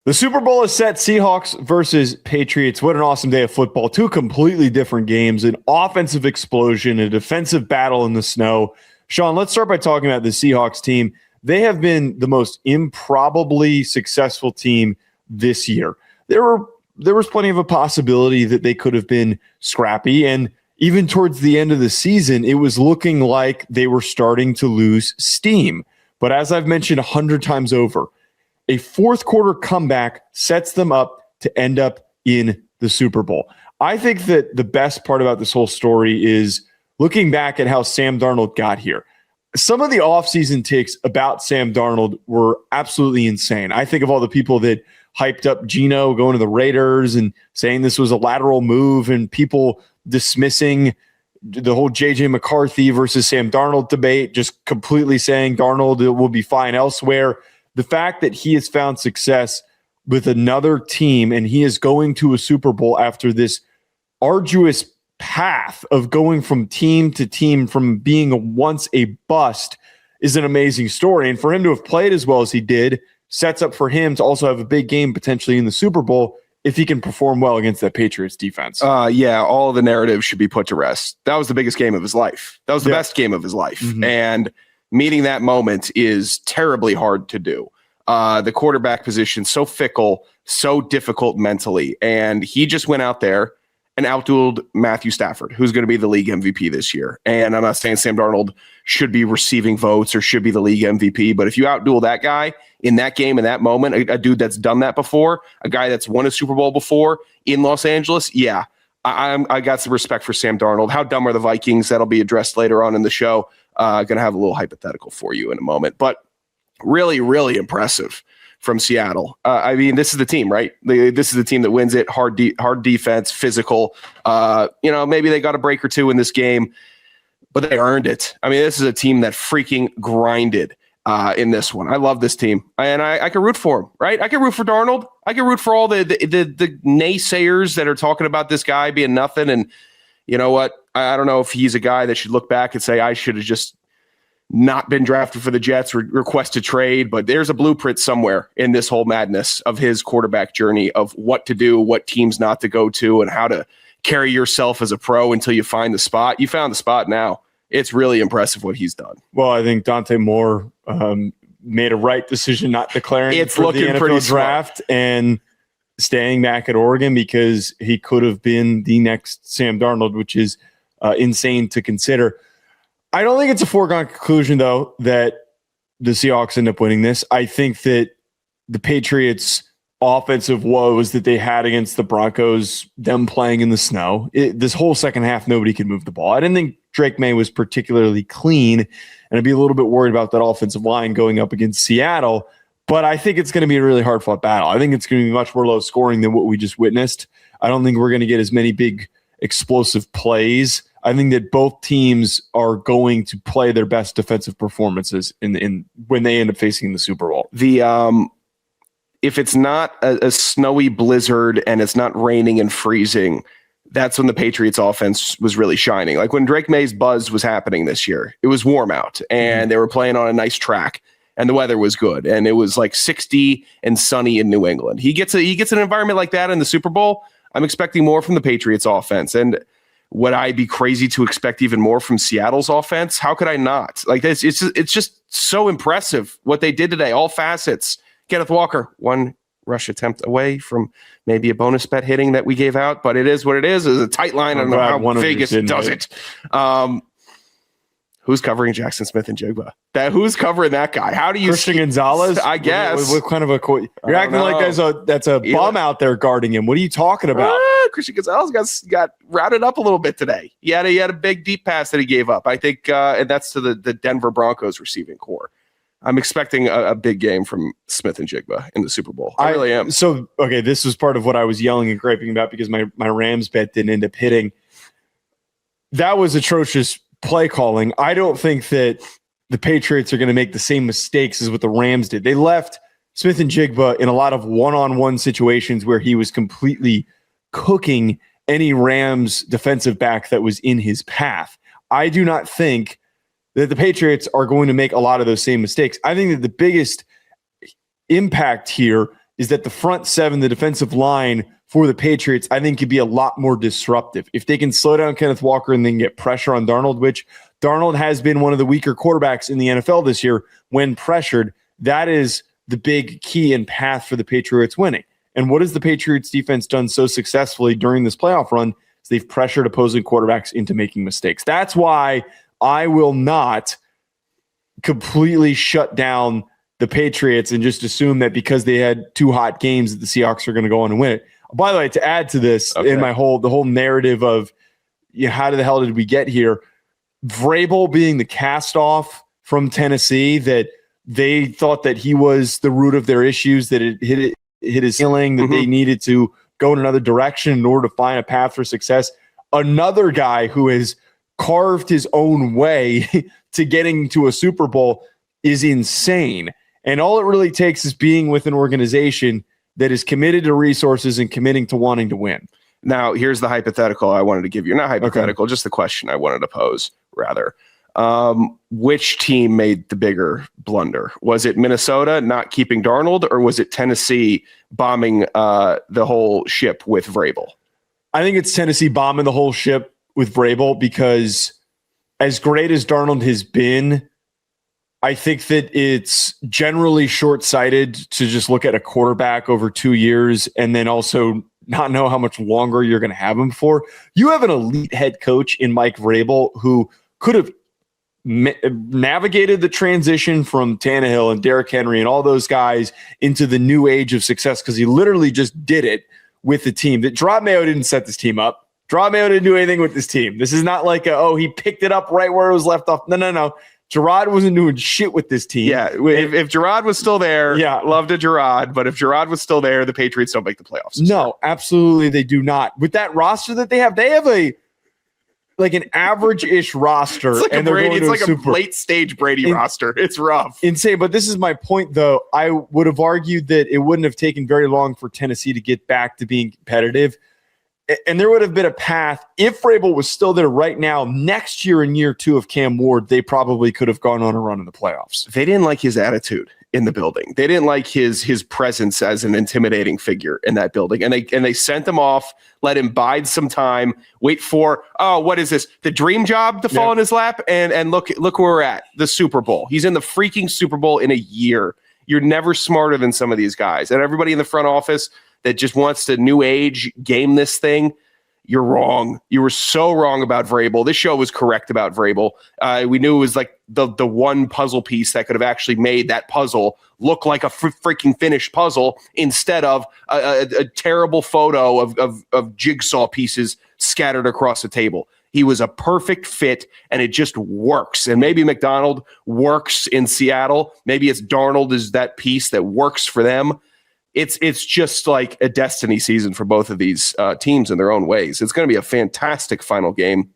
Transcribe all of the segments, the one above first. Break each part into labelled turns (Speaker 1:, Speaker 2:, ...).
Speaker 1: The Super Bowl is set. Seahawks versus Patriots. What an awesome day of football. Two completely different games, an offensive explosion, a defensive battle in the snow. Sean, let's start by talking about the Seahawks team. They have been the most improbably successful team this year. There was plenty of a possibility that they could have been scrappy, and even towards the end of the season, it was looking like they were starting to lose steam. But as I've mentioned 100 times over, a fourth quarter comeback sets them up to end up in the Super Bowl. I think that the best part about this whole story is looking back at how Sam Darnold got here. Some of the offseason takes about Sam Darnold were absolutely insane. I think of all the people that hyped up Geno going to the Raiders and saying this was a lateral move, and people dismissing the whole J.J. McCarthy versus Sam Darnold debate, just completely saying Darnold will be fine elsewhere. The fact that he has found success with another team and he is going to a Super Bowl after this arduous path of going from team to team, from being once a bust, is an amazing story. And for him to have played as well as he did sets up for him to also have a big game potentially in the Super Bowl if he can perform well against that Patriots defense.
Speaker 2: Yeah, all of the narrative should be put to rest. That was the biggest game of his life. That was the best game of his life. Mm-hmm. And meeting that moment is terribly hard to do. The quarterback position, so fickle, so difficult mentally. And he just went out there and outdueled Matthew Stafford, who's going to be the league MVP this year. And I'm not saying Sam Darnold should be receiving votes or should be the league MVP, but if you outduel that guy in that game, in that moment, a dude that's done that before, a guy that's won a Super Bowl before in Los Angeles, yeah, I got some respect for Sam Darnold. How dumb are the Vikings? That'll be addressed later on in the show. Going to have a little hypothetical for you in a moment, but really, really impressive from Seattle. I mean, this is the team, right? This is the team that wins it. Hard defense, physical. Maybe they got a break or two in this game, but they earned it. I mean, this is a team that freaking grinded in this one. I love this team, and I can root for them, right? I can root for Darnold. I can root for all the naysayers that are talking about this guy being nothing. And you know what? I don't know if he's a guy that should look back and say, I should have just not been drafted for the Jets, request to trade, but there's a blueprint somewhere in this whole madness of his quarterback journey of what to do, what teams not to go to, and how to carry yourself as a pro until you find the spot. You found the spot now. It's really impressive what he's done.
Speaker 1: Well, I think Dante Moore made a right decision not declaring for the NFL draft and staying back at Oregon, because he could have been the next Sam Darnold, which is insane to consider. I don't think it's a foregone conclusion, though, that the Seahawks end up winning this. I think that the Patriots' offensive woes that they had against the Broncos, them playing in the snow, this whole second half, nobody could move the ball. I didn't think Drake Maye was particularly clean, and I'd be a little bit worried about that offensive line going up against Seattle. But I think it's going to be a really hard-fought battle. I think it's going to be much more low-scoring than what we just witnessed. I don't think we're going to get as many big explosive plays. I think that both teams are going to play their best defensive performances in when they end up facing the Super Bowl.
Speaker 2: If it's not a snowy blizzard and it's not raining and freezing, that's when the Patriots offense was really shining. Like when Drake May's buzz was happening this year, it was warm out and they were playing on a nice track and the weather was good and it was like 60 and sunny in New England. He gets an environment like that in the Super Bowl. I'm expecting more from the Patriots offense. And would I be crazy to expect even more from Seattle's offense? How could I not? Like this, it's just so impressive what they did today, all facets. Kenneth Walker, one rush attempt away from maybe a bonus bet hitting that we gave out, but it is what it is. It's a tight line. I don't know how Vegas does it. Who's covering Jackson Smith and Jigba? Who's covering that guy? How do you
Speaker 1: Christian Gonzalez?
Speaker 2: I guess.
Speaker 1: What kind of you're acting like that's a bum out there guarding him. What are you talking about?
Speaker 2: Christian Gonzalez got routed up a little bit today. He had a big deep pass that he gave up. I think, and that's to the Denver Broncos receiving core. I'm expecting a big game from Smith and Jigba in the Super Bowl. I really am.
Speaker 1: So, okay, this was part of what I was yelling and griping about because my Rams bet didn't end up hitting. That was atrocious play calling. I don't think that the Patriots are going to make the same mistakes as what the Rams did. They left Smith and Jigba in a lot of one-on-one situations where he was completely cooking any Rams defensive back that was in his path. I do not think that the Patriots are going to make a lot of those same mistakes. I think that the biggest impact here is that the front seven, the defensive line for the Patriots, I think could be a lot more disruptive. If they can slow down Kenneth Walker and then get pressure on Darnold, which Darnold has been one of the weaker quarterbacks in the NFL this year when pressured, that is the big key and path for the Patriots winning. And what has the Patriots defense done so successfully during this playoff run? Is they've pressured opposing quarterbacks into making mistakes. That's why I will not completely shut down the Patriots and just assume that because they had two hot games that the Seahawks are going to go on and win it. By the way, to add to this, in the whole narrative of how the hell did we get here, Vrabel being the cast-off from Tennessee, that they thought that he was the root of their issues, that it hit his ceiling, that they needed to go in another direction in order to find a path for success. Another guy who has carved his own way to getting to a Super Bowl is insane. And all it really takes is being with an organization that is committed to resources and committing to wanting to win.
Speaker 2: Now, here's the hypothetical I wanted to give you. Not hypothetical, just the question I wanted to pose, rather. Which team made the bigger blunder? Was it Minnesota not keeping Darnold, or was it Tennessee bombing the whole ship with Vrabel?
Speaker 1: I think it's Tennessee bombing the whole ship with Vrabel, because as great as Darnold has been, I think that it's generally short-sighted to just look at a quarterback over 2 years and then also not know how much longer you're going to have him for. You have an elite head coach in Mike Vrabel who could have navigated the transition from Tannehill and Derrick Henry and all those guys into the new age of success, because he literally just did it with the team. That Maye didn't set this team up. Maye didn't do anything with this team. This is not like he picked it up right where it was left off. No. Gerard wasn't doing shit with this team.
Speaker 2: Yeah, if Gerard was still there, loved a Gerard. But if Gerard was still there, the Patriots don't make the playoffs.
Speaker 1: No, absolutely they do not. With that roster that they have an average-ish roster.
Speaker 2: It's like a late-stage Brady roster. It's rough.
Speaker 1: Insane. But this is my point, though. I would have argued that it wouldn't have taken very long for Tennessee to get back to being competitive. And there would have been a path. If Vrabel was still there right now, next year in year 2 of Cam Ward, they probably could have gone on a run in the playoffs.
Speaker 2: They didn't like his attitude in the building. They didn't like his presence as an intimidating figure in that building. And they sent him off, let him bide some time, wait for, what is this? The dream job to fall in his lap? And look where we're at, the Super Bowl. He's in the freaking Super Bowl in a year. You're never smarter than some of these guys. And everybody in the front office that just wants to new age game this thing, you're wrong. You were so wrong about Vrabel. This show was correct about Vrabel. We knew it was like the one puzzle piece that could have actually made that puzzle look like a freaking finished puzzle instead of a terrible photo of jigsaw pieces scattered across the table. He was a perfect fit, and it just works. And maybe Macdonald works in Seattle. Maybe it's Darnold is that piece that works for them. It's just like a destiny season for both of these teams in their own ways. It's going to be a fantastic final game.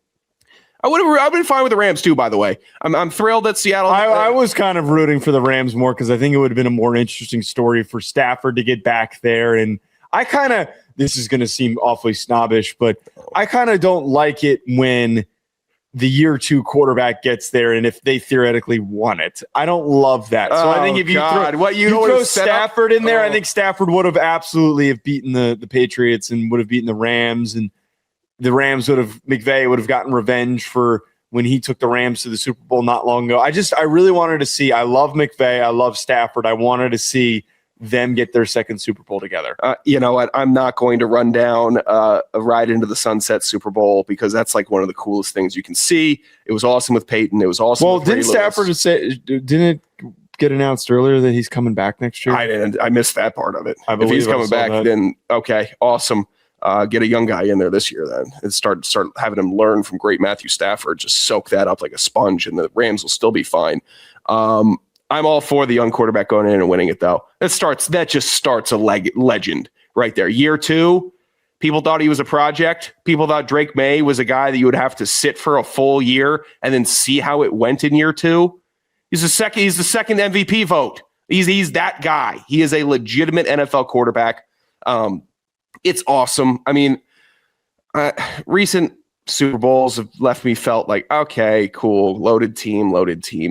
Speaker 2: I've been fine with the Rams too, by the way. I'm thrilled that Seattle.
Speaker 1: I was kind of rooting for the Rams more because I think it would have been a more interesting story for Stafford to get back there. And this is going to seem awfully snobbish, but I kind of don't like it when the year 2 quarterback gets there, and if they theoretically won it, I don't love that. So I think if you throw Stafford in there, I think Stafford would have absolutely have beaten the Patriots and would have beaten the Rams, and the Rams McVay would have gotten revenge for when he took the Rams to the Super Bowl not long ago. I really wanted to see. I love McVay. I love Stafford. I wanted to see them get their second Super Bowl together.
Speaker 2: You know what? I'm not going to run down a Ride into the Sunset Super Bowl because that's like one of the coolest things you can see. It was awesome with Peyton. It was awesome.
Speaker 1: Well, didn't Stafford say? Didn't it get announced earliver that he's coming back next year?
Speaker 2: I didn't. I missed that part of it. If he's coming back, then okay, awesome. Get a young guy in there this year, then, and start having him learn from great Matthew Stafford. Just soak that up like a sponge, and the Rams will still be fine. I'm all for the young quarterback going in and winning it, though. That just starts a legend right there. Year 2, people thought he was a project. People thought Drake Maye was a guy that you would have to sit for a full year and then see how it went in year 2. He's the second MVP vote. He's that guy. He is a legitimate NFL quarterback. It's awesome. I mean, recent Super Bowls have left me felt like, okay, cool, loaded team.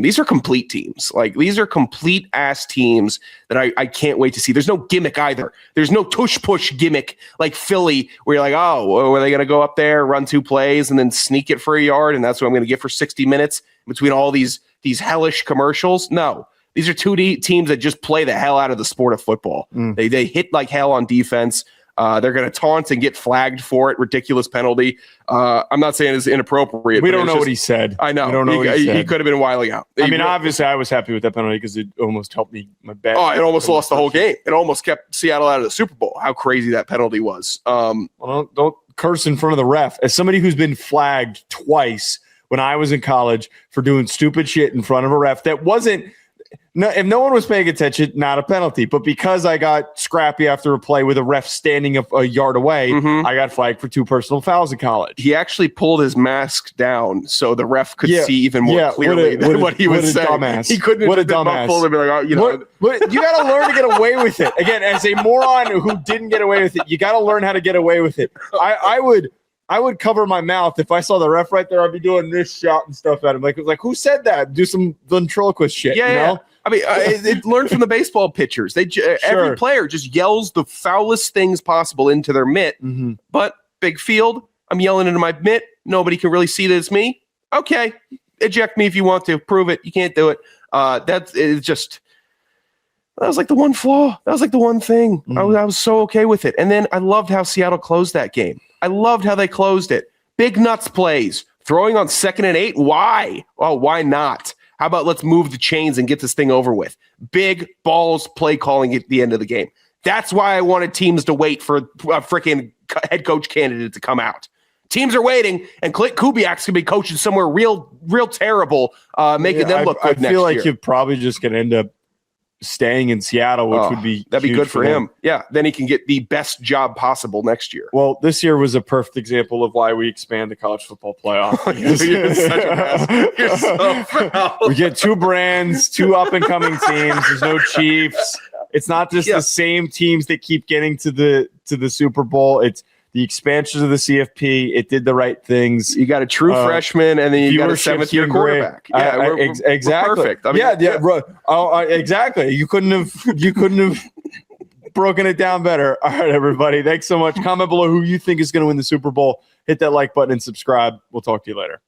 Speaker 2: These are complete teams. Like, these are complete ass teams that I can't wait to see. There's no gimmick either. There's no tush-push gimmick like Philly, where you're like, oh, are they going to go up there, run 2 plays, and then sneak it for a yard, and that's what I'm going to get for 60 minutes between all these hellish commercials? No. These are 2 teams that just play the hell out of the sport of football. They hit like hell on defense. They're going to taunt and get flagged for it. Ridiculous penalty. I'm not saying it's inappropriate.
Speaker 1: We don't know what he said.
Speaker 2: I know.
Speaker 1: We don't know what he said.
Speaker 2: He could have been wiling out.
Speaker 1: I mean, obviously, I was happy with that penalty because it almost helped me my bet.
Speaker 2: Oh, it almost lost the whole game. It almost kept Seattle out of the Super Bowl. How crazy that penalty was.
Speaker 1: Well, don't curse in front of the ref. As somebody who's been flagged twice when I was in college for doing stupid shit in front of a ref that wasn't. No, if no one was paying attention, not a penalty. But because I got scrappy after a play with a ref standing a yard away, I got flagged for 2 personal fouls in college.
Speaker 2: He actually pulled his mask down so the ref could see even more clearly than what he was saying.
Speaker 1: Dumbass.
Speaker 2: He couldn't have been muffled and be like, oh, you know.
Speaker 1: You got to learn to get away with it. Again, as a moron who didn't get away with it, you got to learn how to get away with it. I would cover my mouth if I saw the ref right there. I'd be doing this, shouting stuff at him. Like who said that? Do some ventriloquist shit.
Speaker 2: Yeah,
Speaker 1: you know?
Speaker 2: Yeah. I mean, it learned from the baseball pitchers. Every player just yells the foulest things possible into their mitt. But big field, I'm yelling into my mitt. Nobody can really see that it's me. Okay, eject me if you want to. Prove it. You can't do it. That was like the one flaw. That was like the one thing. I was so okay with it. And then I loved how Seattle closed that game. I loved how they closed it. Big nuts plays. Throwing on 2nd and 8. Why? Oh, why not? How about let's move the chains and get this thing over with? Big balls play calling at the end of the game. That's why I wanted teams to wait for a freaking head coach candidate to come out. Teams are waiting, and Clint Kubiak's going to be coaching somewhere real terrible, making them look good next year.
Speaker 1: I feel like you're probably just going to end up staying in Seattle, which would be
Speaker 2: that'd be good for him. Yeah, then he can get the best job possible next year.
Speaker 1: Well, this year was a perfect example of why we expand the college football playoff.
Speaker 2: You're such a mess. You're so foul.
Speaker 1: We get 2 brands, 2 up and coming teams. There's no Chiefs. It's not just the same teams that keep getting to the Super Bowl. It's the expansions of the CFP. It did the right things.
Speaker 2: You got a true freshman, and then you got a 7th-year quarterback.
Speaker 1: Yeah, exactly.
Speaker 2: We're perfect. I mean,
Speaker 1: exactly. You couldn't have broken it down better. All right, everybody. Thanks so much. Comment below who you think is going to win the Super Bowl. Hit that like button and subscribe. We'll talk to you later.